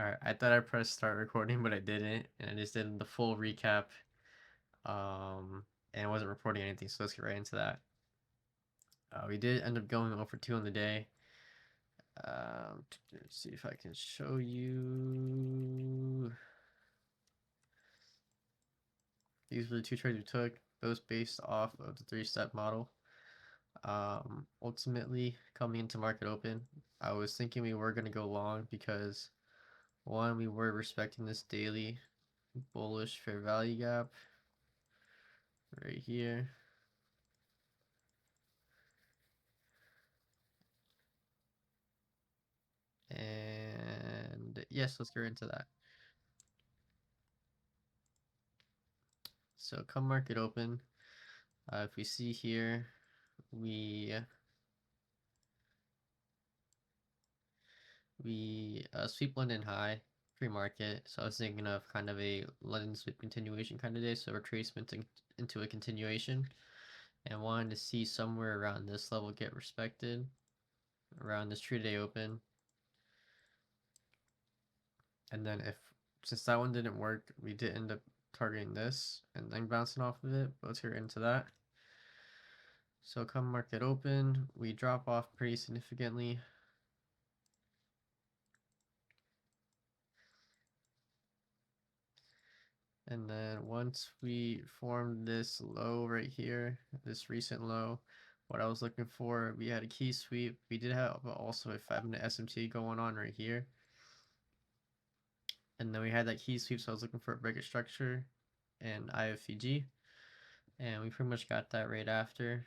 Alright, I thought I pressed start recording, but I didn't, and I just did the full recap, and I wasn't reporting anything, so let's get right into that. We did end up going over 2 on the day. Let's see if I can show you. These were the 2 trades we took, both based off of the 3-step model. Ultimately, coming into market open, I was thinking we were going to go long because, one, we were respecting this daily bullish fair value gap right here. And yes, let's get into that. So come market open, if we see here, we sweep London high pre-market. So I was thinking of kind of a London sweep continuation kind of day, so retracement into a continuation, and wanted to see somewhere around this level get respected around this trade day open. And then since that one didn't work, we did end up targeting this and then bouncing off of it, but let's get into that. So come market open, we drop off pretty significantly. And then once we formed this low right here, this recent low, what I was looking for, we had a key sweep. We did have also a 5-minute SMT going on right here. And then we had that key sweep, so I was looking for a breakout structure and IFVG. And we pretty much got that right after.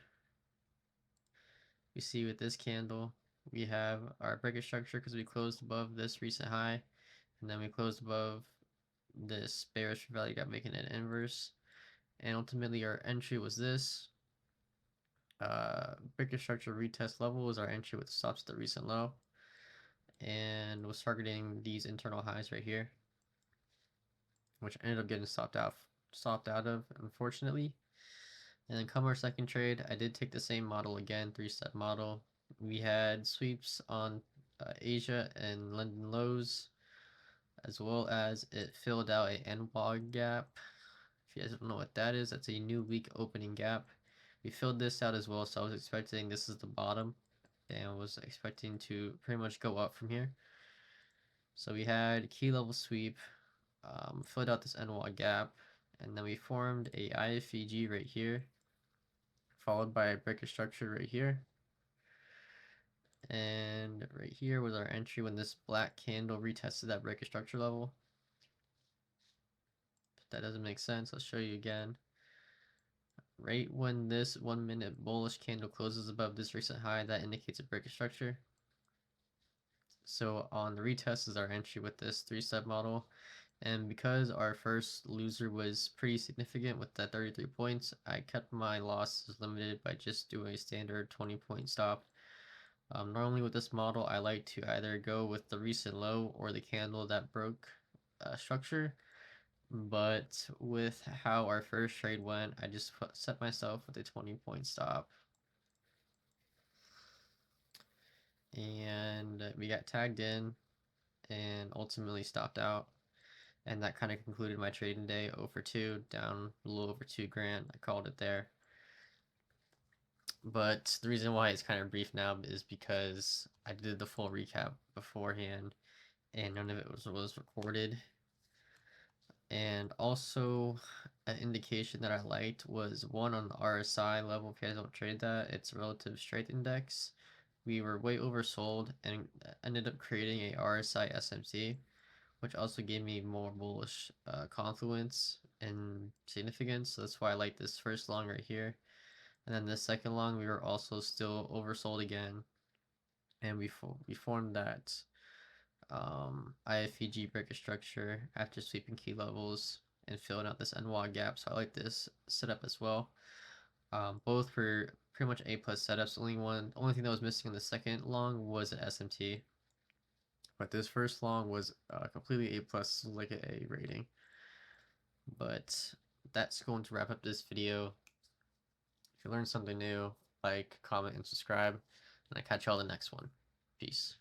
We see with this candle, we have our breakout structure because we closed above this recent high, and then we closed above this bearish value gap, making it inverse. And ultimately our entry was this. Breakout structure retest level was our entry with stops at the recent low, and was targeting these internal highs right here, which ended up getting stopped out of, unfortunately. And then come our second trade, I did take the same model again, 3-step model. We had sweeps on Asia and London lows, as well as it filled out a NWOG gap. If you guys don't know what that is, that's a new week opening gap. We filled this out as well, so I was expecting this is the bottom, and was expecting to pretty much go up from here. So we had key level sweep, filled out this NWOG gap, and then we formed a IFVG right here, followed by a breaker structure right here. And right here was our entry when this black candle retested that breaker structure level. If that doesn't make sense, I'll show you again. Right when this 1-minute bullish candle closes above this recent high, that indicates a breaker structure. So on the retest is our entry with this 3-step model. And because our first loser was pretty significant with that 33 points, I kept my losses limited by just doing a standard 20-point stop. Normally with this model, I like to either go with the recent low or the candle that broke structure. But with how our first trade went, I just set myself with a 20-point stop. And we got tagged in and ultimately stopped out. And that kind of concluded my trading day. 0 for 2, down a little over 2 grand. I called it there. But the reason why it's kind of brief now is because I did the full recap beforehand and none of it was recorded. And also, an indication that I liked was one on the RSI level. If you guys don't trade that, it's relative strength index. We were way oversold and ended up creating a RSI SMT, which also gave me more bullish confluence and significance. So that's why I like this first long right here. And then the second long, we were also still oversold again, and we formed that IFEG breaker structure after sweeping key levels and filling out this NWOG gap. So I like this setup as well. Both were pretty much A+ setups. Only thing that was missing in the second long was an SMT. But this first long was completely A+, like an A rating. But that's going to wrap up this video. If you learned something new, like, comment, and subscribe. And I catch y'all the next one. Peace.